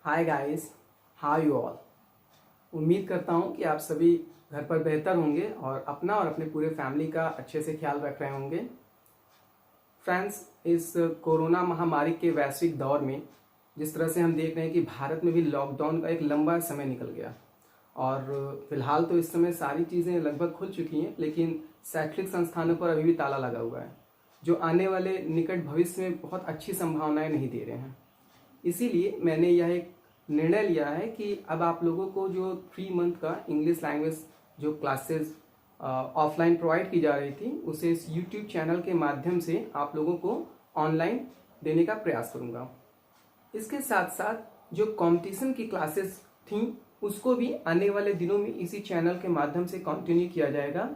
Hi guys, how you all. उम्मीद करता हूँ कि आप सभी घर पर बेहतर होंगे और अपना और अपने पूरे फैमिली का अच्छे से ख्याल रख रहे होंगे। फ्रेंड्स, इस कोरोना महामारी के वैश्विक दौर में जिस तरह से हम देख रहे हैं कि भारत में भी लॉकडाउन का एक लंबा समय निकल गया और फिलहाल तो इस समय सारी चीज़ें लगभग खुल चुकी हैं, लेकिन शैक्षणिक संस्थानों पर अभी भी ताला लगा हुआ है, जो आने वाले निकट भविष्य में बहुत अच्छी संभावनाएं नहीं दे रहे हैं। इसीलिए मैंने यह एक निर्णय लिया है कि अब आप लोगों को जो 3 मंथ का इंग्लिश लैंग्वेज जो क्लासेस ऑफलाइन प्रोवाइड की जा रही थी, उसे इस यूट्यूब चैनल के माध्यम से आप लोगों को ऑनलाइन देने का प्रयास करूंगा। इसके साथ साथ जो कंपटीशन की क्लासेस थी, उसको भी आने वाले दिनों में इसी चैनल के माध्यम से कंटिन्यू किया जाएगा।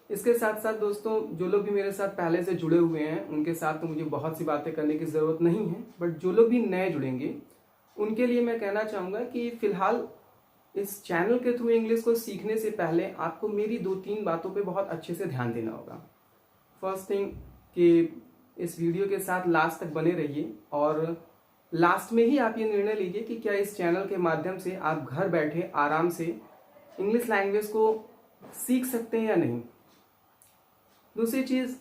इसके साथ साथ दोस्तों, जो लोग भी मेरे साथ पहले से जुड़े हुए हैं उनके साथ तो मुझे बहुत सी बातें करने की ज़रूरत नहीं है, बट जो लोग भी नए जुड़ेंगे उनके लिए मैं कहना चाहूँगा कि फ़िलहाल इस चैनल के थ्रू इंग्लिश को सीखने से पहले आपको मेरी 2-3 बातों पे बहुत अच्छे से ध्यान देना होगा। फर्स्ट थिंग कि इस वीडियो के साथ लास्ट तक बने रहिए और लास्ट में ही आप ये निर्णय लीजिए कि क्या इस चैनल के माध्यम से आप घर बैठे आराम से इंग्लिश लैंग्वेज को सीख सकते हैं या नहीं। दूसरी चीज़,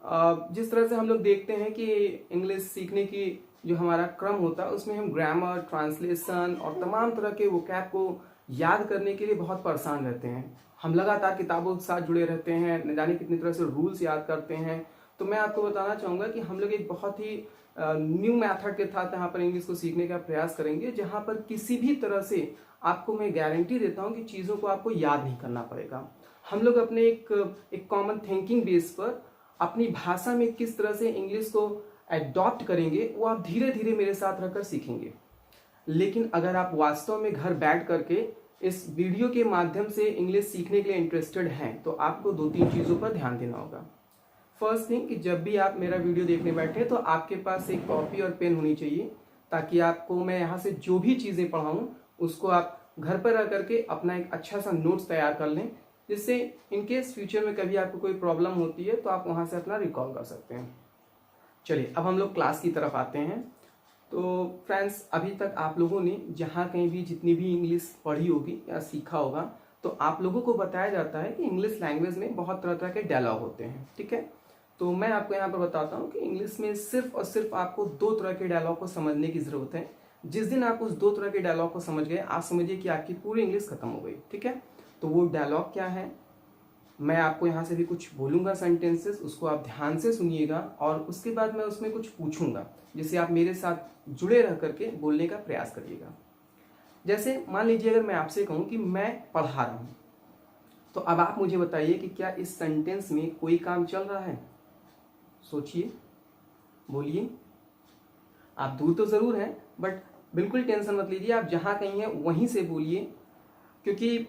जिस तरह से हम लोग देखते हैं कि इंग्लिश सीखने की जो हमारा क्रम होता है उसमें हम ग्रामर, ट्रांसलेशन और तमाम तरह के वोकैब को याद करने के लिए बहुत परेशान रहते हैं। हम लगातार किताबों के साथ जुड़े रहते हैं, न जाने कितनी तरह से रूल्स याद करते हैं। तो मैं आपको बताना चाहूँगा कि हम लोग एक बहुत ही न्यू मेथड के साथ यहाँ पर इंग्लिश को सीखने का प्रयास करेंगे, जहाँ पर किसी भी तरह से आपको मैं गारंटी देता हूँ कि चीज़ों को आपको याद नहीं करना पड़ेगा। हम लोग अपने एक कॉमन थिंकिंग बेस पर अपनी भाषा में किस तरह से इंग्लिश को एडॉप्ट करेंगे, वो आप धीरे धीरे मेरे साथ रहकर सीखेंगे। लेकिन अगर आप वास्तव में घर बैठ करके इस वीडियो के माध्यम से इंग्लिश सीखने के लिए इंटरेस्टेड हैं, तो आपको 2-3 चीज़ों पर ध्यान देना होगा। फर्स्ट थिंग कि जब भी आप मेरा वीडियो देखने बैठे तो आपके पास एक कॉपी और पेन होनी चाहिए, ताकि आपको मैं यहाँ से जो भी चीज़ें पढ़ाऊँ उसको आप घर पर रह करके अपना एक अच्छा सा नोट्स तैयार कर लें, जिससे इनकेस फ्यूचर में कभी आपको कोई प्रॉब्लम होती है तो आप वहाँ से अपना रिकॉल कर सकते हैं। चलिए अब हम लोग क्लास की तरफ आते हैं। तो फ्रेंड्स, अभी तक आप लोगों ने जहाँ कहीं भी जितनी भी इंग्लिश पढ़ी होगी या सीखा होगा, तो आप लोगों को बताया जाता है कि इंग्लिश लैंग्वेज में बहुत तरह तरह के डायलॉग होते हैं, ठीक है। तो मैं आपको यहाँ पर बताता हूँ कि इंग्लिश में सिर्फ और सिर्फ आपको 2 तरह के डायलॉग को समझने की ज़रूरत है। जिस दिन आप उस 2 तरह के डायलॉग को समझ गए, आप समझिए कि आपकी पूरी इंग्लिश खत्म हो गई, ठीक है। तो वो डायलॉग क्या है, मैं आपको यहाँ से भी कुछ बोलूँगा सेंटेंसेस, उसको आप ध्यान से सुनिएगा और उसके बाद मैं उसमें कुछ पूछूंगा, जिससे आप मेरे साथ जुड़े रह करके बोलने का प्रयास करिएगा। जैसे मान लीजिए अगर मैं आपसे कहूँ कि मैं पढ़ा रहा हूँ, तो अब आप मुझे बताइए कि क्या इस सेंटेंस में कोई काम चल रहा है। सोचिए, बोलिए। आप दूर तो ज़रूर हैं, बट बिल्कुल टेंशन मत लीजिए, आप जहाँ कहीं हैं वहीं से बोलिए, क्योंकि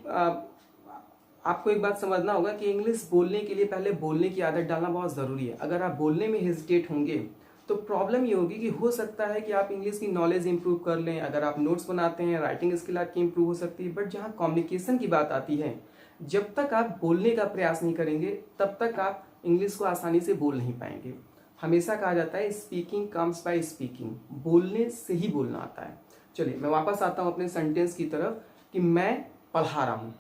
आपको एक बात समझना होगा कि इंग्लिश बोलने के लिए पहले बोलने की आदत डालना बहुत ज़रूरी है। अगर आप बोलने में हेजिटेट होंगे तो प्रॉब्लम ये होगी कि हो सकता है कि आप इंग्लिश की नॉलेज इंप्रूव कर लें, अगर आप नोट्स बनाते हैं, राइटिंग स्किल आपकी इंप्रूव हो सकती है, बट जहाँ कम्युनिकेशन की बात आती है, जब तक आप बोलने का प्रयास नहीं करेंगे तब तक आप इंग्लिश को आसानी से बोल नहीं पाएंगे। हमेशा कहा जाता है स्पीकिंग कम्स बाय स्पीकिंग, बोलने से ही बोलना आता है। चलिए मैं वापस आता हूँ अपने सेंटेंस की तरफ कि मैं पढ़ा रहा हूँ।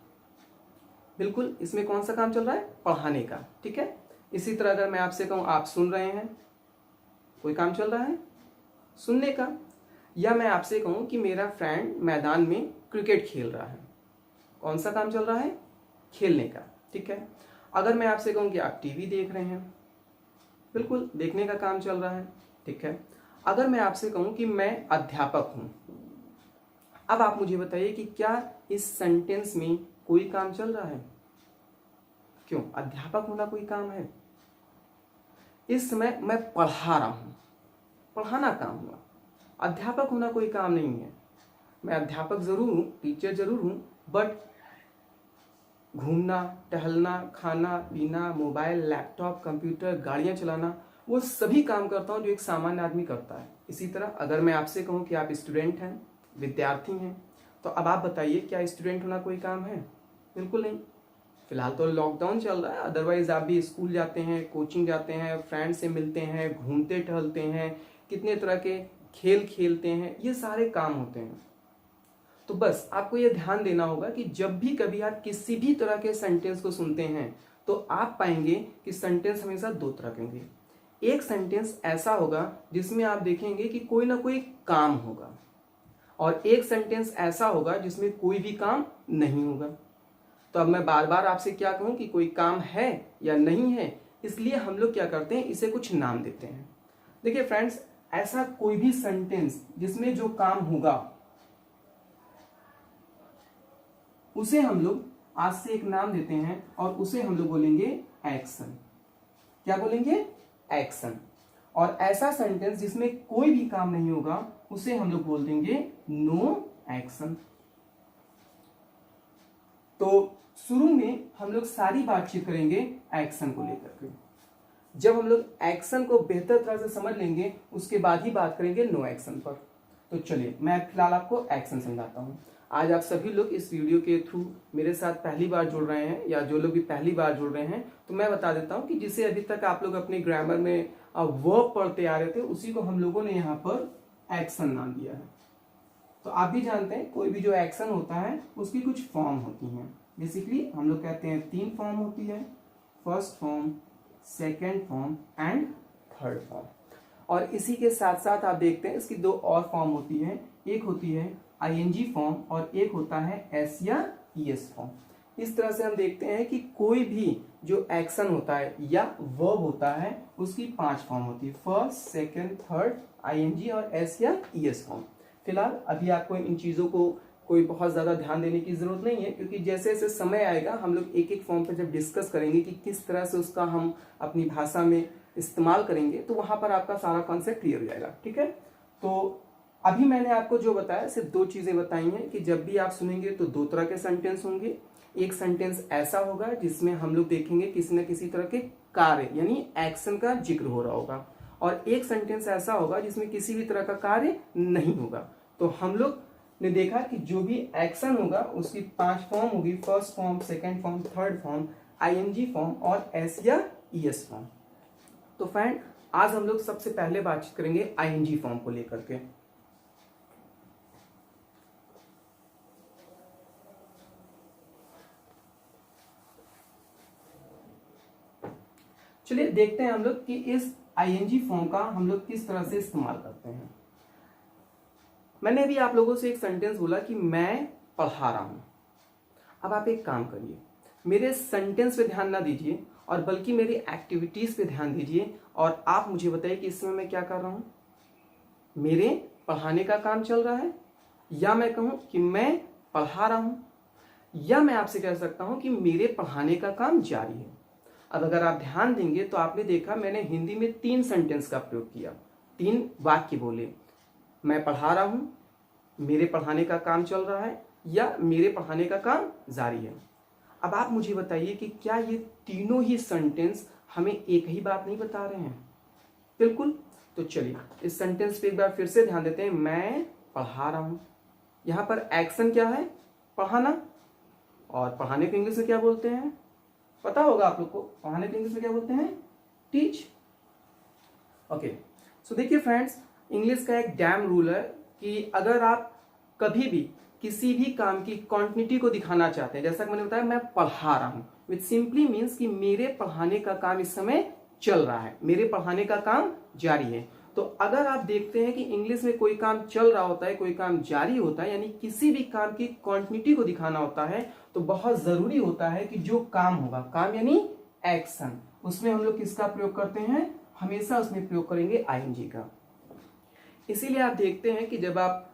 बिल्कुल, इसमें कौन सा काम चल रहा है, पढ़ाने का, ठीक है। इसी तरह अगर मैं आपसे कहूँ आप सुन रहे हैं, कोई काम चल रहा है सुनने का। या मैं आपसे कहूँ कि मेरा फ्रेंड मैदान में क्रिकेट खेल रहा है, कौन सा काम चल रहा है, खेलने का, ठीक है। अगर मैं आपसे कहूँ कि आप टीवी देख रहे हैं, बिल्कुल देखने का काम चल रहा है, ठीक है। अगर मैं आपसे कहूँ कि मैं अध्यापक हूँ, अब आप मुझे बताइए कि क्या इस सेंटेंस में कोई काम चल रहा है। क्यों, अध्यापक होना कोई काम है। इस समय मैं पढ़ा रहा हूं, पढ़ाना काम हुआ, अध्यापक होना कोई काम नहीं है। मैं अध्यापक जरूर हूं, टीचर जरूर हूं, बट घूमना, टहलना, खाना पीना, मोबाइल, लैपटॉप, कंप्यूटर, गाड़ियां चलाना, वो सभी काम करता हूं जो एक सामान्य आदमी करता है। इसी तरह अगर मैं आपसे कहूं कि आप स्टूडेंट हैं, विद्यार्थी हैं, तो अब आप बताइए क्या स्टूडेंट होना कोई काम है। बिल्कुल नहीं। फिलहाल तो लॉकडाउन चल रहा है, अदरवाइज आप भी स्कूल जाते हैं, कोचिंग जाते हैं, फ्रेंड से मिलते हैं, घूमते टहलते हैं, कितने तरह के खेल खेलते हैं, ये सारे काम होते हैं। तो बस आपको ये ध्यान देना होगा कि जब भी कभी आप किसी भी तरह के सेंटेंस को सुनते हैं तो आप पाएंगे कि सेंटेंस हमेशा दो तरह के होंगे। एक सेंटेंस ऐसा होगा जिसमें आप देखेंगे कि कोई ना कोई काम होगा, और एक सेंटेंस ऐसा होगा जिसमें कोई भी काम नहीं होगा। तो अब मैं बार बार आपसे क्या कहूं कि कोई काम है या नहीं है, इसलिए हम लोग क्या करते हैं, इसे कुछ नाम देते हैं। देखिए फ्रेंड्स, ऐसा कोई भी सेंटेंस जिसमें जो काम होगा उसे हम लोग आज से एक नाम देते हैं और उसे हम लोग बोलेंगे एक्शन। क्या बोलेंगे? एक्शन। और ऐसा सेंटेंस जिसमें कोई भी काम नहीं होगा उसे हम लोग बोल देंगे नो एक्शन। तो शुरू में हम लोग सारी बातचीत करेंगे एक्शन को लेकर के। जब हम लोग एक्शन को बेहतर तरह से समझ लेंगे उसके बाद ही बात करेंगे नो एक्शन पर। तो चलिए मैं फिलहाल आपको एक्शन समझाता हूं। आज आप सभी लोग इस वीडियो के थ्रू मेरे साथ पहली बार जुड़ रहे हैं, या जो लोग भी पहली बार जुड़ रहे हैं, तो मैं बता देता हूं कि जिसे अभी तक आप लोग अपने ग्रामर में वर्ब पढ़ते आ रहे थे उसी को हम लोगों ने यहाँ पर एक्शन नाम दिया है। तो आप भी जानते हैं कोई भी जो एक्शन होता है उसकी कुछ फॉर्म होती हैं। बेसिकली हम लोग कहते हैं 3 फॉर्म होती है, first form, second form and third form. और इसी के साथ साथ आप देखते हैं इसकी 2 और फॉर्म होती है, एक होती है आईएनजी फॉर्म और एक होता है एस या ईएस फॉर्म। इस तरह से हम देखते हैं कि कोई भी जो एक्शन होता है या वर्ब होता है उसकी 5 फॉर्म होती है, फर्स्ट, सेकेंड, थर्ड, आईएनजी और एस या ईएस फॉर्म। फिलहाल अभी आपको इन चीजों को कोई बहुत ज्यादा ध्यान देने की जरूरत नहीं है, क्योंकि जैसे जैसे समय आएगा हम लोग एक एक फॉर्म पर जब डिस्कस करेंगे कि किस तरह से उसका हम अपनी भाषा में इस्तेमाल करेंगे तो वहां पर आपका सारा कॉन्सेप्ट क्लियर हो जाएगा। ठीक है, तो अभी मैंने आपको जो बताया सिर्फ 2 चीजें बताई हैं कि जब भी आप सुनेंगे तो 2 तरह के सेंटेंस होंगे। एक सेंटेंस ऐसा होगा जिसमें हम लोग देखेंगे किसी न किसी तरह के कार्य यानी एक्शन का जिक्र हो रहा होगा, और एक सेंटेंस ऐसा होगा जिसमें किसी भी तरह का कार्य नहीं होगा। तो हम लोग ने देखा कि जो भी एक्शन होगा उसकी 5 फॉर्म होगी, first form, second form, third form, I N G form और एस या ईएस फॉर्म। तो फ्रेंड, आज हम लोग सबसे पहले बातचीत करेंगे आईएनजी फॉर्म को लेकर के। चलिए देखते हैं हम लोग कि इस आईएनजी फॉर्म का हम लोग किस तरह से इस्तेमाल करते हैं। मैंने अभी आप लोगों से एक सेंटेंस बोला कि मैं पढ़ा रहा हूं। अब आप एक काम करिए, मेरे सेंटेंस पे ध्यान ना दीजिए और बल्कि मेरी एक्टिविटीज पे ध्यान दीजिए, और आप मुझे बताइए कि इस समय मैं क्या कर रहा हूं। मेरे पढ़ाने का काम चल रहा है, या मैं कहूं कि मैं पढ़ा रहा हूं, या मैं आपसे कह सकता हूं कि मेरे पढ़ाने का काम जारी है। अब अगर आप ध्यान देंगे तो आपने देखा मैंने हिंदी में 3 सेंटेंस का प्रयोग किया, 3 वाक्य बोले, मैं पढ़ा रहा हूं, मेरे पढ़ाने का काम चल रहा है, या मेरे पढ़ाने का काम जारी है। अब आप मुझे बताइए कि क्या ये तीनों ही सेंटेंस हमें एक ही बात नहीं बता रहे हैं? बिल्कुल। तो चलिए इस सेंटेंस पे एक बार फिर से ध्यान देते हैं, मैं पढ़ा रहा हूं। यहां पर एक्शन क्या है? पढ़ाना। और पढ़ाने को इंग्लिश में क्या बोलते हैं? पता होगा आप लोग को, पढ़ाने को इंग्लिश में क्या बोलते हैं? टीच। ओके, सो देखिए फ्रेंड्स, इंग्लिश का एक डैम रूल है कि अगर आप कभी भी किसी भी काम की क्वांटिटी को दिखाना चाहते हैं, जैसा कि मैंने बताया मैं पढ़ा रहा हूं, विच सिंपली मीन्स कि मेरे पढ़ाने का काम इस समय चल रहा है, मेरे पढ़ाने का काम जारी है। तो अगर आप देखते हैं कि इंग्लिश में कोई काम चल रहा होता है, कोई काम जारी होता है, यानी किसी भी काम की क्वांटिटी को दिखाना होता है, तो बहुत जरूरी होता है कि जो काम होगा, काम यानी एक्शन, उसमें हम लोग किसका प्रयोग करते हैं? हमेशा उसमें प्रयोग करेंगे आईएनजी का। इसीलिए आप देखते हैं कि जब आप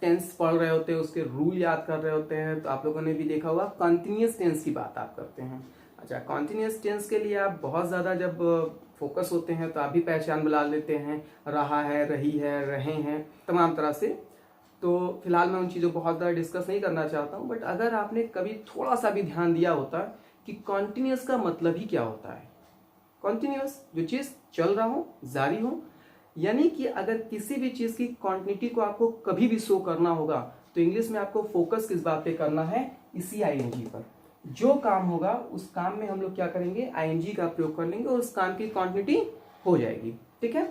टेंस पढ़ रहे होते हैं, उसके रूल याद कर रहे होते हैं, तो आप लोगों ने भी देखा होगा कॉन्टिन्यूअस टेंस की बात आप करते हैं। अच्छा, कॉन्टिन्यूअस टेंस के लिए आप बहुत ज्यादा जब फोकस होते हैं तो आप भी पहचान बुला लेते हैं, रहा है, रही है, रहे हैं, तमाम तरह से। तो फिलहाल मैं उन चीज़ों को बहुत ज़्यादा डिस्कस नहीं करना चाहता हूँ, बट अगर आपने कभी थोड़ा सा भी ध्यान दिया होता कि कॉन्टिन्यूअस का मतलब ही क्या होता है। कॉन्टिन्यूअस, जो चीज़ चल रहा हो, जारी हो, यानी कि अगर किसी भी चीज़ की क्वांटिटी को आपको कभी भी शो करना होगा तो इंग्लिश में आपको फोकस किस बात पे करना है? इसी आईएनजी पर। जो काम होगा उस काम में हम लोग क्या करेंगे? आईएनजी का प्रयोग कर लेंगे और उस काम की क्वांटिटी हो जाएगी। ठीक है,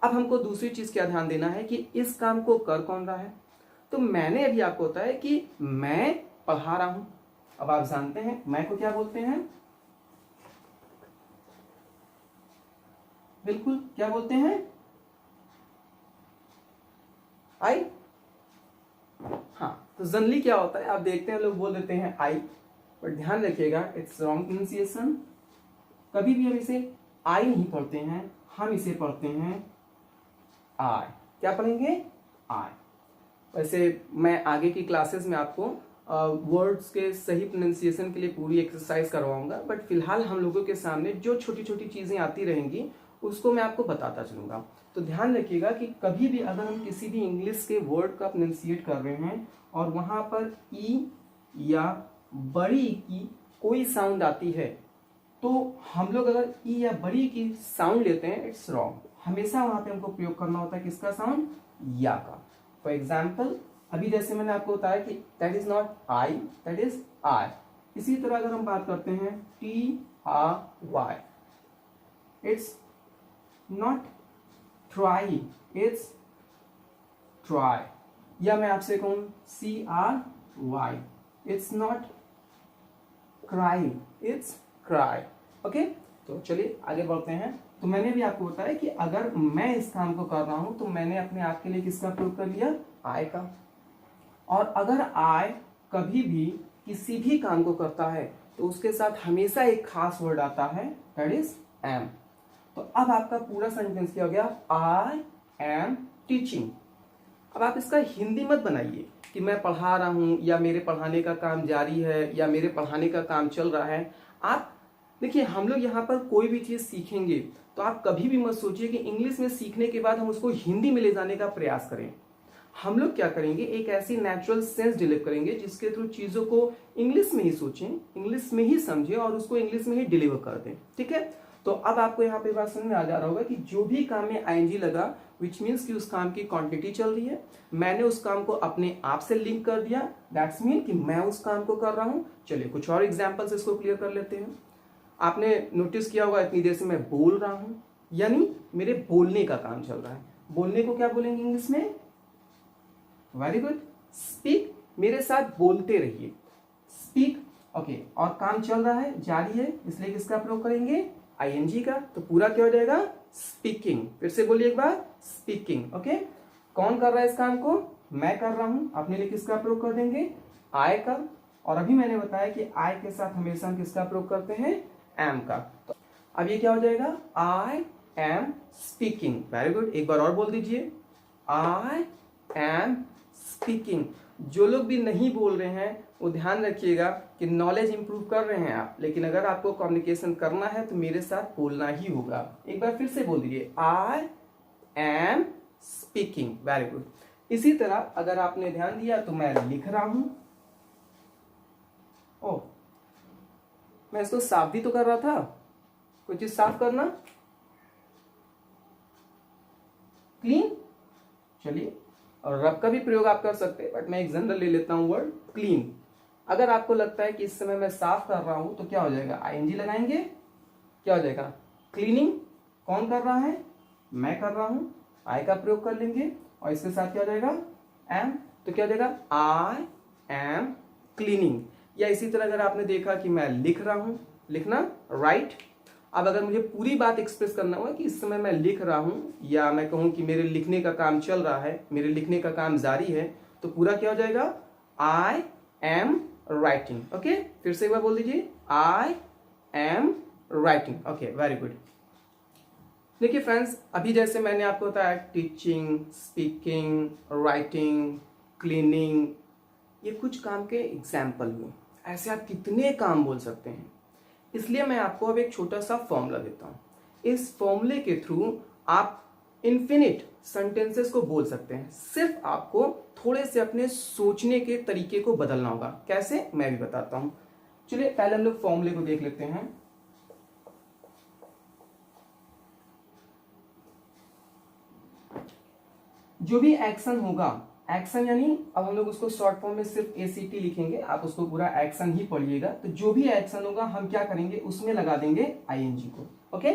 अब हमको दूसरी चीज क्या ध्यान देना है कि इस काम को कर कौन रहा है? तो मैंने अभी आपको होता है कि मैं पढ़ा रहा हूं। अब आप जानते हैं मैं को क्या बोलते हैं, बिल्कुल क्या बोलते हैं, आई। हाँ, तो जनरली क्या होता है आप देखते हैं लोग बोल देते हैं आई, बट ध्यान रखिएगा इट्स रॉन्ग प्रोनाउंसिएशन। कभी भी हम इसे आई नहीं पढ़ते हैं, हम इसे पढ़ते हैं आई। क्या पढ़ेंगे, आई। वैसे मैं आगे की क्लासेस में आपको वर्ड्स के सही प्रोनाउंसिएशन के लिए पूरी एक्सरसाइज करवाऊंगा, बट फिलहाल हम लोगों के सामने जो छोटी छोटी चीजें आती रहेंगी उसको मैं आपको बताता चलूंगा। तो ध्यान रखिएगा कि कभी भी अगर हम किसी भी इंग्लिश के वर्ड का प्रोनाउंसिएट कर रहे हैं और वहां पर ई या बड़ी ई की कोई साउंड आती है, तो हम लोग अगर ई या बड़ी की साउंड लेते हैं इट्स रॉन्ग। हमेशा वहां पे हमको प्रयोग करना होता है किसका साउंड, या का। फॉर एग्जाम्पल अभी जैसे मैंने आपको बताया कि that is not I, that is I. इसी तरह अगर हम बात करते हैं TRY, it's not try, it's try. या मैं आपसे कहूं CRY, it's not cry, it's cry. Okay, तो चलिए आगे बढ़ते हैं। तो मैंने भी आपको बताया कि अगर मैं इस काम को कर रहा हूं तो मैंने अपने आप के लिए किसका प्रयोग कर लिया, आई का। और अगर आई कभी भी किसी भी काम को करता है तो उसके साथ हमेशा एक खास वर्ड आता है, दैट इज एम। तो अब आपका पूरा सेंटेंस क्या हो गया, आई एम टीचिंग। अब आप इसका हिंदी मत बनाइए कि मैं पढ़ा रहा हूं या मेरे पढ़ाने का काम जारी है या मेरे पढ़ाने का काम चल रहा है। आप देखिए हम लोग यहाँ पर कोई भी चीज सीखेंगे तो आप कभी भी मत सोचिए कि इंग्लिश में सीखने के बाद हम उसको हिंदी में ले जाने का प्रयास करें। हम लोग क्या करेंगे, एक ऐसी नेचुरल सेंस डेवलप करेंगे जिसके थ्रू चीजों को इंग्लिश में ही सोचें, इंग्लिश में ही समझें और उसको इंग्लिश में ही डिलीवर कर दें। ठीक है, तो अब आपको यहाँ पे बात समझ में आ जा रहा होगा कि जो भी काम में आईएनजी लगा विच मीन्स कि उस काम की क्वांटिटी चल रही है, मैंने उस काम को अपने आप से लिंक कर दिया, दैट्स मीन कि मैं उस काम को कर रहा हूं। चलिए कुछ और एग्जांपल्स इसको क्लियर कर लेते हैं। आपने नोटिस किया होगा इतनी देर से मैं बोल रहा हूं, यानी मेरे बोलने का काम चल रहा है। बोलने को क्या बोलेंगे इंग्लिश में, वेरी गुड, स्पीक। मेरे साथ बोलते रहिए, स्पीक। ओके, और काम चल रहा है, जारी है, इसलिए किसका प्रयोग करेंगे, आईएनजी का। तो पूरा क्या हो जाएगा, स्पीकिंग। फिर से बोलिए एक बार, स्पीकिंग। ओके, कौन कर रहा है इस काम को, मैं कर रहा हूं। अपने लिए किसका प्रयोग कर देंगे, आई का। और अभी मैंने बताया कि आई के साथ हमेशा हम किसका प्रयोग करते हैं, एम का। तो अब ये क्या हो जाएगा, I am speaking. Very good, एक बार और बोल दीजिए, आई एम स्पीकिंग। जो लोग भी नहीं बोल रहे हैं वो ध्यान रखिएगा कि नॉलेज इंप्रूव कर रहे हैं आप, लेकिन अगर आपको कम्युनिकेशन करना है तो मेरे साथ बोलना ही होगा। एक बार फिर से बोल दीजिए, I am speaking. Very good. इसी तरह अगर आपने ध्यान दिया तो मैं लिख रहा हूं, ओ मैं इसको साफ भी तो कर रहा था, कोई चीज साफ करना, क्लीन। चलिए, और रब का भी प्रयोग आप कर सकते हैं, बट मैं एक जनरल ले लेता हूं वर्ड क्लीन। अगर आपको लगता है कि इस समय मैं साफ कर रहा हूं तो क्या हो जाएगा, आईएनजी लगाएंगे, क्या हो जाएगा, क्लीनिंग। कौन कर रहा है, मैं कर रहा हूं, आई का प्रयोग कर लेंगे और इसके साथ क्या हो जाएगा, एम। तो क्या हो जाएगा, आई एम क्लीनिंग। या इसी तरह अगर आपने देखा कि मैं लिख रहा हूं, लिखना, राइट। अब अगर मुझे पूरी बात एक्सप्रेस करना हुआ कि इस समय मैं लिख रहा हूं, या मैं कहूं कि मेरे लिखने का काम चल रहा है, मेरे लिखने का काम जारी है, तो पूरा क्या हो जाएगा, आई एम राइटिंग। ओके, फिर से एक बार बोल दीजिए, I am writing. Okay, very good. देखिए फ्रेंड्स, अभी जैसे मैंने आपको बताया टीचिंग, स्पीकिंग, राइटिंग, क्लीनिंग, ये कुछ काम के एग्जाम्पल हुए। ऐसे आप कितने काम बोल सकते हैं। इसलिए मैं आपको अब एक छोटा सा फॉर्मूला देता हूं। इस फॉर्मूले के थ्रू आप इन्फिनिट सेंटेंसेस को बोल सकते हैं। सिर्फ आपको थोड़े से अपने सोचने के तरीके को बदलना होगा। कैसे, मैं भी बताता हूं। चलिए पहले हम लोग फॉर्मूले को देख लेते हैं। जो भी एक्शन होगा, एक्शन यानी अब हम लोग उसको शॉर्ट फॉर्म में सिर्फ ACT लिखेंगे, आप उसको पूरा एक्शन ही पढ़िएगा। तो जो भी एक्शन होगा हम क्या करेंगे, उसमें लगा देंगे आईएनजी को। ओके,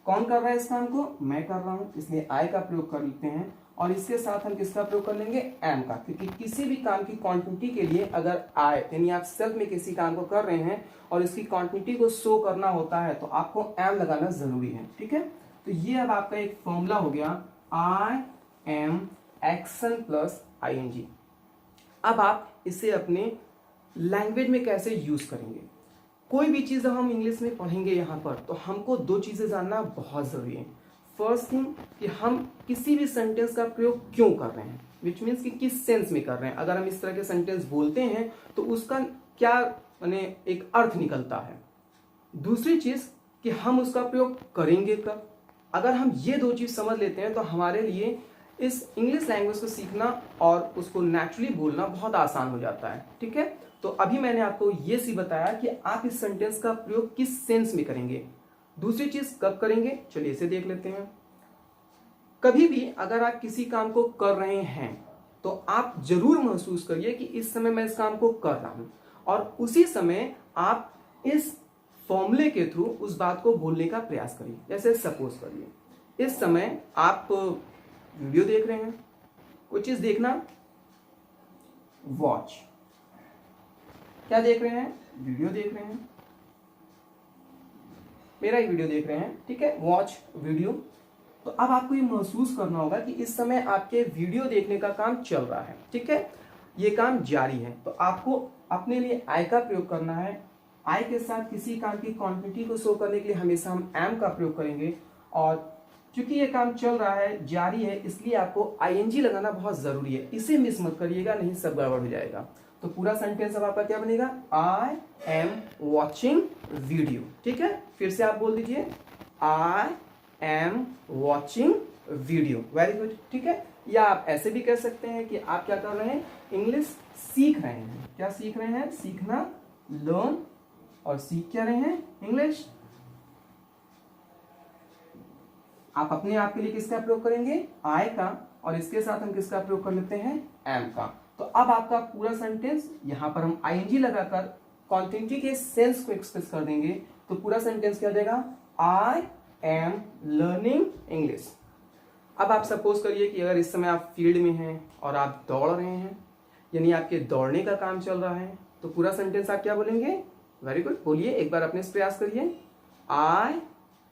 कौन कर रहा है इस काम को, मैं कर रहा हूं, इसलिए आई का प्रयोग कर लेते हैं। और इसके साथ हम किसका प्रयोग कर लेंगे, एम का, क्योंकि किसी भी काम की क्वांटिटी के लिए अगर आई यानी आप सेल्फ में किसी काम को कर रहे हैं और इसकी क्वांटिटी को शो करना होता है तो आपको एम लगाना जरूरी है। ठीक है, तो ये अब आपका एक फॉर्मूला हो गया, I am action plus ING। अब आप इसे अपने लैंग्वेज में कैसे यूज करेंगे। कोई भी चीज हम इंग्लिश में पढ़ेंगे यहाँ पर तो हमको दो चीजें जानना बहुत जरूरी है। फर्स्ट थिंग कि हम किसी भी सेंटेंस का प्रयोग क्यों कर रहे हैं, विच मीन्स कि किस सेंस में कर रहे हैं। अगर हम इस तरह के सेंटेंस बोलते हैं तो उसका क्या माने एक अर्थ निकलता है। दूसरी चीज कि हम उसका प्रयोग करेंगे कब। अगर हम ये दो चीज समझ लेते हैं तो हमारे लिए इस इंग्लिश लैंग्वेज को सीखना और उसको नेचुरली बोलना बहुत आसान हो जाता है। ठीक है, तो अभी मैंने आपको ये सी बताया कि आप इस सेंटेंस का प्रयोग किस सेंस में करेंगे। दूसरी चीज कब करेंगे, चलिए इसे देख लेते हैं। कभी भी अगर आप किसी काम को कर रहे हैं तो आप जरूर महसूस करिए कि इस समय मैं इस काम को कर रहा हूं और उसी समय आप इस फॉर्मूले के थ्रू उस बात को बोलने का प्रयास करिए। जैसे सपोज करिए इस समय आप वीडियो देख रहे हैं, कोई चीज देखना, वॉच, क्या देख रहे हैं, वीडियो देख रहे हैं, मेरा ही वीडियो देख रहे हैं। ठीक है, वॉच वीडियो। तो अब आपको ये महसूस करना होगा कि इस समय आपके वीडियो देखने का काम चल रहा है। ठीक है, ये काम जारी है। तो आपको अपने लिए आई का प्रयोग करना है। आई के साथ किसी काम की क्वांटिटी को शो करने के लिए हमेशा हम एम का प्रयोग करेंगे और क्योंकि ये काम चल रहा है, जारी है, इसलिए आपको ING लगाना बहुत जरूरी है। इसे मिस मत करिएगा, नहीं सब गड़बड़ हो जाएगा। तो पूरा सेंटेंस अब आपका क्या बनेगा, आई एम वॉचिंग वीडियो। ठीक है, फिर से आप बोल दीजिए, I am watching video. Very good. ठीक है, या आप ऐसे भी कह सकते हैं कि आप क्या कर रहे हैं, इंग्लिश सीख रहे हैं। क्या सीख रहे हैं, सीखना, लर्न, और सीख क्या रहे हैं, इंग्लिश। आप अपने आप के लिए किसका प्रयोग करेंगे, आई का, और इसके साथ हम किसका प्रयोग कर लेते हैं, एम का। तो अब आपका पूरा सेंटेंस यहां पर हम ING लगाकर क्वांटिटी के सेंस को एक्सप्रेस कर देंगे। तो पूरा सेंटेंस क्या देगा, आई एम लर्निंग इंग्लिश। अब आप सपोज करिए कि अगर इस समय आप फील्ड में हैं और आप दौड़ रहे हैं, यानी आपके दौड़ने का काम चल रहा है, तो पूरा सेंटेंस आप क्या बोलेंगे, वेरी गुड, बोलिए एक बार अपने से प्रयास करिए, I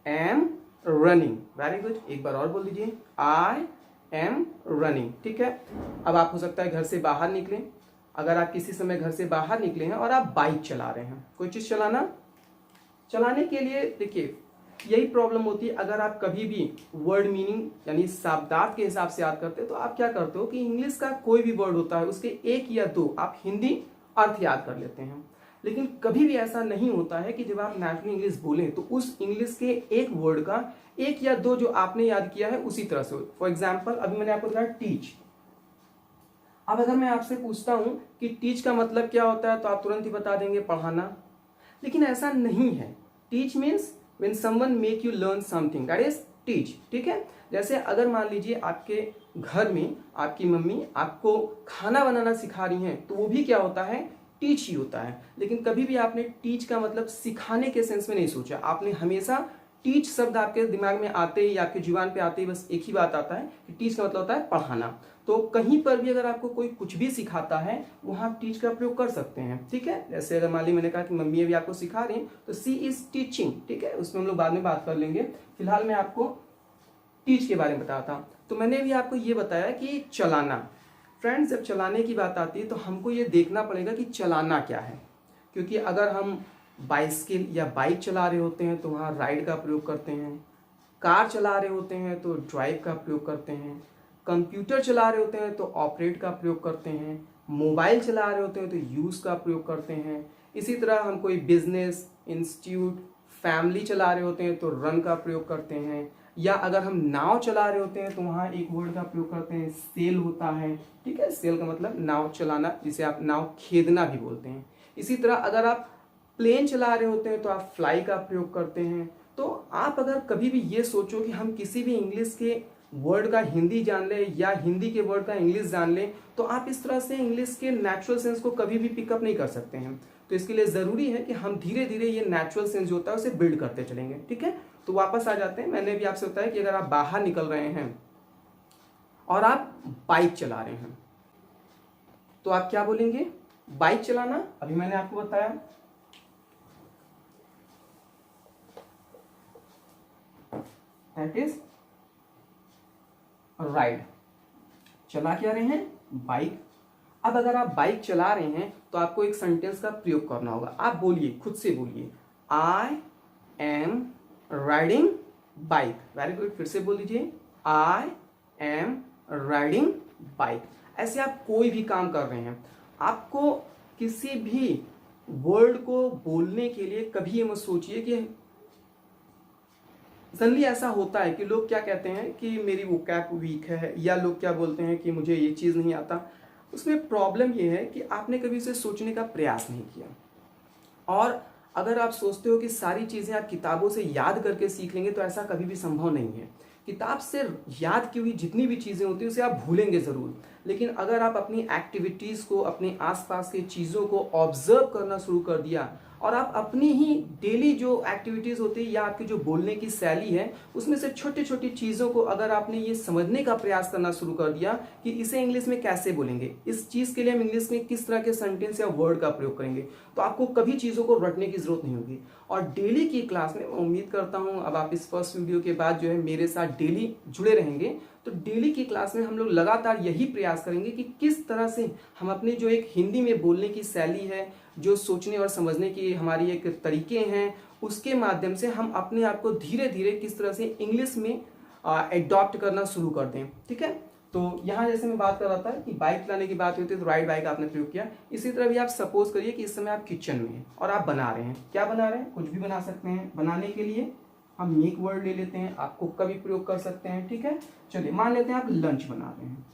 am running. Very good, एक बार और बोल दीजिए, आई एम रनिंग। ठीक है, अब आप हो सकता है घर से बाहर निकलें। अगर आप किसी समय घर से बाहर निकले हैं और आप बाइक चला रहे हैं, कोई चीज चलाने के लिए देखिए यही प्रॉब्लम होती है। अगर आप कभी भी वर्ड मीनिंग यानी शब्दार्थ के हिसाब से याद करते हैं तो आप क्या करते हो कि इंग्लिश का कोई भी वर्ड होता है उसके एक या दो आप हिंदी अर्थ याद कर लेते हैं। लेकिन कभी भी ऐसा नहीं होता है कि जब आप नेचुरल इंग्लिश बोलें तो उस इंग्लिश के एक वर्ड का एक या दो जो आपने याद किया है उसी तरह से। फॉर एग्जाम्पल अभी मैंने आपको बताया टीच। अब अगर मैं आपसे पूछता हूं कि टीच का मतलब क्या होता है तो आप तुरंत ही बता देंगे पढ़ाना, लेकिन ऐसा नहीं है। Teach means when someone make you learn something, that is teach. ठीक है, जैसे अगर मान लीजिए आपके घर में आपकी मम्मी आपको खाना बनाना सिखा रही हैं तो वो भी क्या होता है, टीच ही होता है। लेकिन कभी भी आपने टीच का मतलब सिखाने के सेंस में नहीं सोचा। आपने हमेशा टीच शब्द आपके दिमाग में आते ही, आपके जुबान पे आते ही बस एक ही बात आता है कि टीच का मतलब होता है पढ़ाना। तो कहीं पर भी अगर आपको कोई कुछ भी सिखाता है वहां आप टीच का प्रयोग कर सकते हैं। ठीक है, जैसे अगर मान ली मैंने कहा कि मम्मी अभी आपको सिखा रही हैं तो सी इज टीचिंग। ठीक है, उसमें हम लोग बाद में बात कर लेंगे। फिलहाल मैं आपको टीच के बारे में बताता हूं। तो मैंने भी आपको ये बताया कि चलाना। फ्रेंड्स, जब चलाने की बात आती है तो हमको ये देखना पड़ेगा कि चलाना क्या है, क्योंकि अगर हम बाइसिकल या बाइक चला रहे होते हैं तो वहाँ राइड का प्रयोग करते हैं, कार चला रहे होते हैं तो ड्राइव का प्रयोग करते हैं, कंप्यूटर चला रहे होते हैं तो ऑपरेट का प्रयोग करते हैं, मोबाइल चला रहे होते हैं तो यूज़ का प्रयोग करते हैं। इसी तरह हम कोई बिजनेस, इंस्टीट्यूट, फैमिली चला रहे होते हैं तो रन का प्रयोग करते हैं, या अगर हम नाव चला रहे होते हैं तो वहाँ एक वर्ड का प्रयोग करते हैं, सेल होता है। ठीक है, सेल का मतलब नाव चलाना, जिसे आप नाव खेदना भी बोलते हैं। इसी तरह अगर आप प्लेन चला रहे होते हैं तो आप फ्लाई का प्रयोग करते हैं। तो आप अगर कभी भी ये सोचो कि हम किसी भी इंग्लिश के वर्ड का हिंदी जान ले या हिंदी के वर्ड का इंग्लिश जान ले, तो आप इस तरह से इंग्लिश के नेचुरल सेंस को कभी भी पिकअप नहीं कर सकते हैं। तो इसके लिए ज़रूरी है कि हम धीरे धीरे ये नेचुरल सेंस जो होता है उसे बिल्ड करते चलेंगे। ठीक है, तो वापस आ जाते हैं। मैंने भी आपसे बताया कि अगर आप बाहर निकल रहे हैं और आप बाइक चला रहे हैं, तो आप क्या बोलेंगे? बाइक चलाना अभी मैंने आपको बताया। That is ride. चला क्या रहे हैं? बाइक। अब अगर आप बाइक चला रहे हैं तो आपको एक सेंटेंस का प्रयोग करना होगा। आप बोलिए, खुद से बोलिए, I am riding bike. Very good, फिर से बोल दीजिए, आई एम राइडिंग बाइक। ऐसे आप कोई भी काम कर रहे हैं, आपको किसी भी वर्ड को बोलने के लिए कभी ये मत सोचिए कि जनरली ऐसा होता है कि लोग क्या कहते हैं कि मेरी वोकैब वीक है, या लोग क्या बोलते हैं कि मुझे ये चीज़ नहीं आता। उसमें प्रॉब्लम ये है कि आपने कभी उसे सोचने का प्रयास नहीं किया। और अगर आप सोचते हो कि सारी चीज़ें आप किताबों से याद करके सीख लेंगे, तो ऐसा कभी भी संभव नहीं है। किताब से याद की हुई जितनी भी चीज़ें होती हैं उसे आप भूलेंगे ज़रूर, लेकिन अगर आप अपनी एक्टिविटीज़ को, अपने आसपास के चीज़ों को ऑब्जर्व करना शुरू कर दिया और आप अपनी ही डेली जो एक्टिविटीज़ होती है या आपकी जो बोलने की शैली है उसमें से छोटी छोटी चीज़ों को अगर आपने ये समझने का प्रयास करना शुरू कर दिया कि इसे इंग्लिश में कैसे बोलेंगे, इस चीज़ के लिए हम इंग्लिश में किस तरह के सेंटेंस या वर्ड का प्रयोग करेंगे, तो आपको कभी चीज़ों को रटने की जरूरत नहीं होगी। और डेली की क्लास में उम्मीद करता हूँ अब आप इस फर्स्ट वीडियो के बाद जो है मेरे साथ डेली जुड़े रहेंगे, तो डेली की क्लास में हम लोग लगातार यही प्रयास करेंगे कि किस तरह से हम अपने जो एक हिंदी में बोलने की शैली है, जो सोचने और समझने की हमारी एक तरीके हैं, उसके माध्यम से हम अपने आप को धीरे धीरे किस तरह से इंग्लिश में एडॉप्ट करना शुरू कर दें। ठीक है, तो यहाँ जैसे मैं बात कर रहा था कि बाइक चलाने की बात होती है तो राइड बाइक आपने प्रयोग किया। इसी तरह भी आप सपोज करिए कि इस समय आप किचन में हैं और आप बना रहे हैं। क्या बना रहे हैं? कुछ भी बना सकते हैं। बनाने के लिए हम मेक वर्ड ले लेते हैं, आप कुक का भी प्रयोग कर सकते हैं। ठीक है, चलिए मान लेते हैं आप लंच बना रहे हैं,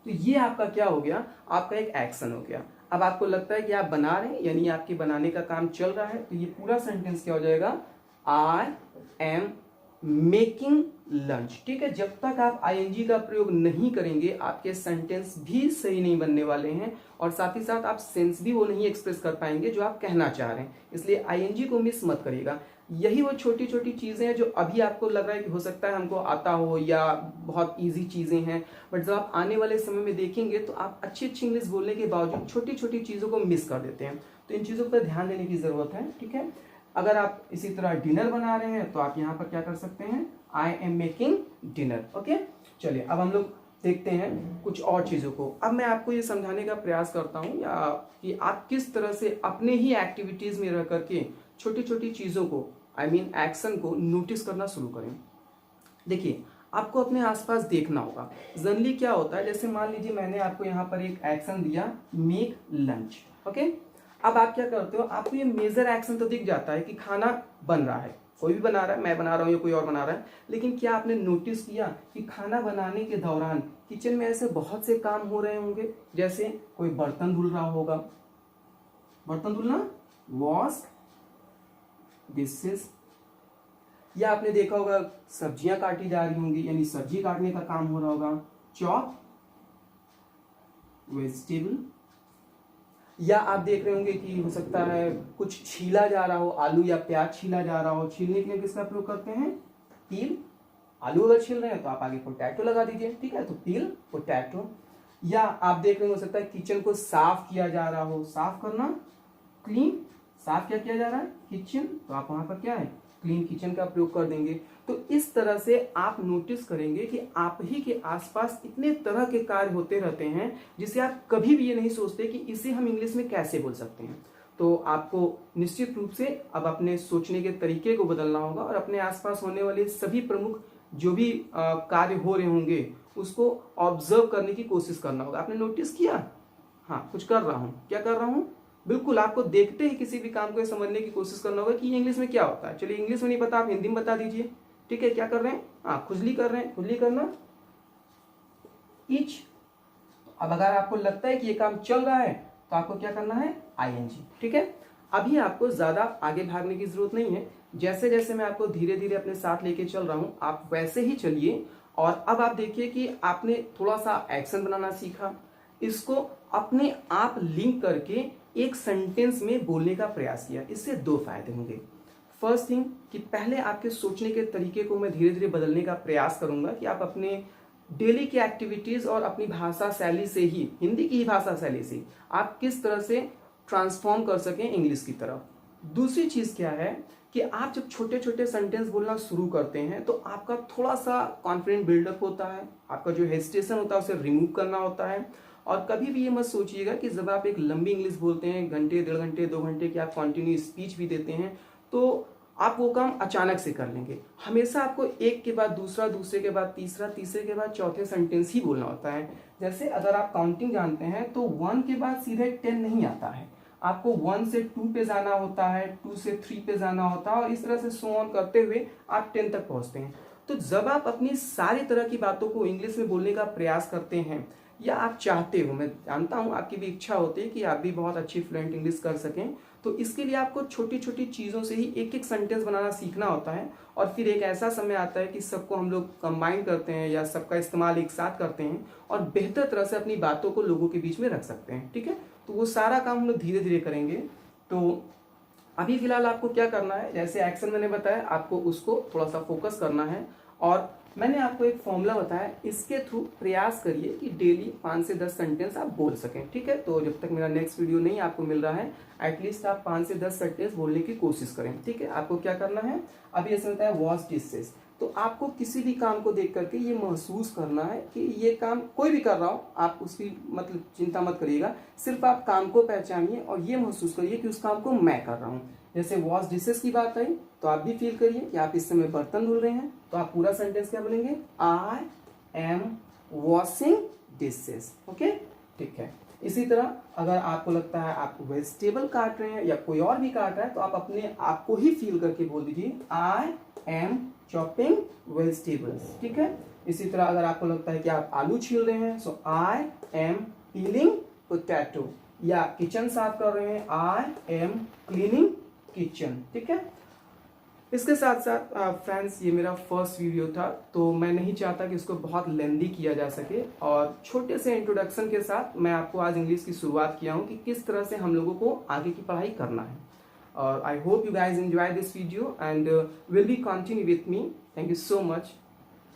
तो ये आपका क्या हो गया? आपका एक एक्शन हो गया। अब आपको लगता है कि आप बना रहे हैं, यानी आपके बनाने का काम चल रहा है, तो ये पूरा सेंटेंस क्या हो जाएगा? I am making lunch. ठीक है, जब तक आप आईएनजी का प्रयोग नहीं करेंगे आपके सेंटेंस भी सही नहीं बनने वाले हैं और साथ ही साथ आप सेंस भी वो नहीं एक्सप्रेस कर पाएंगे जो आप कहना चाह रहे हैं। इसलिए आईएनजी को मिस मत करिएगा। यही वो छोटी छोटी चीज़ें हैं जो अभी आपको लग रहा है कि हो सकता है हमको आता हो या बहुत इजी चीज़ें हैं, बट जब आप आने वाले समय में देखेंगे तो आप अच्छी अच्छी इंग्लिश बोलने के बावजूद छोटी छोटी चीज़ों को मिस कर देते हैं। तो इन चीज़ों पर ध्यान देने की ज़रूरत है। ठीक है, अगर आप इसी तरह डिनर बना रहे हैं तो आप यहाँ पर क्या कर सकते हैं? I am making dinner. Okay, चलिए अब हम लोग देखते हैं कुछ और चीज़ों को। अब मैं आपको ये समझाने का प्रयास करता हूँ या कि आप किस तरह से अपने ही एक्टिविटीज़ में रह करके छोटी छोटी चीज़ों को, आई मीन एक्शन को नोटिस करना शुरू करें। देखिए, आपको अपने आसपास देखना होगा। जनरली क्या होता है, जैसे मान लीजिए मैंने आपको यहाँ पर एक एक्शन दिया, मेक लंच। ओके, अब आप क्या करते हो? आपको ये मेजर एक्शन तो दिख जाता है कि खाना बन रहा है, कोई भी बना रहा है, मैं बना रहा हूँ या कोई और बना रहा है, लेकिन क्या आपने नोटिस किया कि खाना बनाने के दौरान किचन में ऐसे बहुत से काम हो रहे होंगे, जैसे कोई बर्तन धुल रहा होगा, बर्तन धुलना, वॉश डिशेस, या आपने देखा होगा सब्जियां काटी जा रही होंगी, यानी सब्जी काटने का काम हो रहा होगा, चॉप वेजिटेबल, या आप देख रहे होंगे कि हो सकता है कुछ छीला जा रहा हो, आलू या प्याज छीला जा रहा हो। छीलने के लिए किसका प्रयोग करते हैं? पील। आलू अगर छील रहे हैं तो आप आगे पोटैटो लगा दीजिए। ठीक है, तो पील पोटैटो। या आप देख रहे हो सकता है किचन को साफ किया जा रहा हो, साफ करना, क्लीन। साफ क्या किया जा रहा है? किचन, तो आप वहां पर क्या है? क्लीन किचन का प्रयोग कर देंगे। तो इस तरह से आप नोटिस करेंगे कि आप ही के आसपास इतने तरह के कार्य होते रहते हैं जिसे आप कभी भी ये नहीं सोचते कि इसे हम इंग्लिश में कैसे बोल सकते हैं। तो आपको निश्चित रूप से अब अपने सोचने के तरीके को बदलना होगा और अपने आसपास होने वाले सभी प्रमुख जो भी कार्य हो रहे होंगे उसको ऑब्जर्व करने की कोशिश करना होगा। आपने नोटिस किया? हाँ, कुछ कर रहा हूँ, क्या कर रहा हूँ? बिल्कुल, आपको देखते ही किसी भी काम को समझने की कोशिश करना होगा कि ये इंग्लिश में क्या होता है। चलिए, इंग्लिश में नहीं पता, आप हिंदी में बता दीजिए। ठीक है, क्या कर रहे हैं? हाँ, खुजली कर रहे हैं, खुजली करना, इच। अब अगर आपको लगता है कि ये काम चल रहा है तो आपको क्या करना है? आईएनजी। ठीक है, अभी आपको ज्यादा आगे भागने की जरूरत नहीं है। जैसे जैसे मैं आपको धीरे धीरे अपने साथ लेके चल रहा हूं आप वैसे ही चलिए। और अब आप देखिए कि आपने थोड़ा सा एक्शन बनाना सीखा, इसको अपने आप लिंक करके एक सेंटेंस में बोलने का प्रयास किया। इससे दो फायदे होंगे। फर्स्ट थिंग कि पहले आपके सोचने के तरीके को मैं धीरे धीरे बदलने का प्रयास करूंगा कि आप अपने डेली की एक्टिविटीज और अपनी भाषा शैली से ही, हिंदी की ही भाषा शैली से आप किस तरह से ट्रांसफॉर्म कर सकें इंग्लिश की तरफ। दूसरी चीज क्या है कि आप जब छोटे छोटे सेंटेंस बोलना शुरू करते हैं तो आपका थोड़ा सा कॉन्फिडेंट बिल्डअप होता है, आपका जो हेजिटेशन होता है उसे रिमूव करना होता है। और कभी भी ये मत सोचिएगा कि जब आप एक लंबी इंग्लिश बोलते हैं, घंटे, 1.5 घंटे, 2 घंटे की आप कंटिन्यू स्पीच भी देते हैं, तो आप वो काम अचानक से कर लेंगे। हमेशा आपको एक के बाद दूसरा, दूसरे के बाद तीसरा, तीसरे के बाद चौथे सेंटेंस ही बोलना होता है। जैसे अगर आप काउंटिंग जानते हैं तो 1 के बाद सीधे 10 नहीं आता है, आपको 1 से 2 पे जाना होता है, 2 से 3 पे जाना होता है, और इस तरह से सो ऑन करते हुए आप 10 तक पहुंचते हैं। तो जब आप अपनी सारी तरह की बातों को इंग्लिश में बोलने का प्रयास करते हैं, या आप चाहते हो, मैं जानता हूं आपकी भी इच्छा होती है कि आप भी बहुत अच्छी फ्लुएंट इंग्लिश कर सकें, तो इसके लिए आपको छोटी छोटी चीज़ों से ही एक एक सेंटेंस बनाना सीखना होता है। और फिर एक ऐसा समय आता है कि सबको हम लोग कंबाइन करते हैं या सबका इस्तेमाल एक साथ करते हैं और बेहतर तरह से अपनी बातों को लोगों के बीच में रख सकते हैं। ठीक है, तो वो सारा काम हम लोग धीरे धीरे करेंगे। तो अभी फिलहाल आपको क्या करना है, जैसे एक्शन मैंने बताया, आपको उसको थोड़ा सा फोकस करना है। और मैंने आपको एक फॉर्मूला बताया, इसके थ्रू प्रयास करिए कि डेली 5 से 10 सेंटेंस आप बोल सकें। ठीक है, तो जब तक मेरा नेक्स्ट वीडियो नहीं आपको मिल रहा है, एटलीस्ट आप 5 से 10 सेंटेंस बोलने की कोशिश करें। ठीक है, आपको क्या करना है, अभी ऐसे होता है वॉश डिशेस, तो आपको किसी भी काम को देख करके ये महसूस करना है कि ये काम कोई भी कर रहा हो, आप उसकी मतलब चिंता मत करिएगा, सिर्फ आप काम को पहचानिए और ये महसूस करिए कि उस काम को मैं कर रहा हूँ। जैसे वॉश डिशेस की बात आई तो आप भी फील करिए कि आप इस समय बर्तन धुल रहे हैं, तो आप पूरा सेंटेंस क्या बोलेंगे, I am washing dishes. Okay, ठीक है। इसी तरह अगर आपको लगता है आप वेजिटेबल काट रहे हैं या कोई और भी काट रहा है, तो आप अपने आप को ही फील करके बोल दीजिए, आई एम चॉपिंग वेजिटेबल्स। ठीक है, इसी तरह अगर आपको लगता है कि आप आलू छील रहे हैं, सो आई एम पीलिंग पोटैटो, या किचन साफ कर रहे हैं, आई एम क्लीनिंग किचन। ठीक है, इसके साथ साथ फ्रेंड्स ये मेरा फर्स्ट वीडियो था, तो मैं नहीं चाहता कि इसको बहुत लेंदी किया जा सके, और छोटे से इंट्रोडक्शन के साथ मैं आपको आज इंग्लिश की शुरुआत किया हूँ कि किस तरह से हम लोगों को आगे की पढ़ाई करना है। और I hope you guys enjoy this video and will be continue with me. Thank you so much.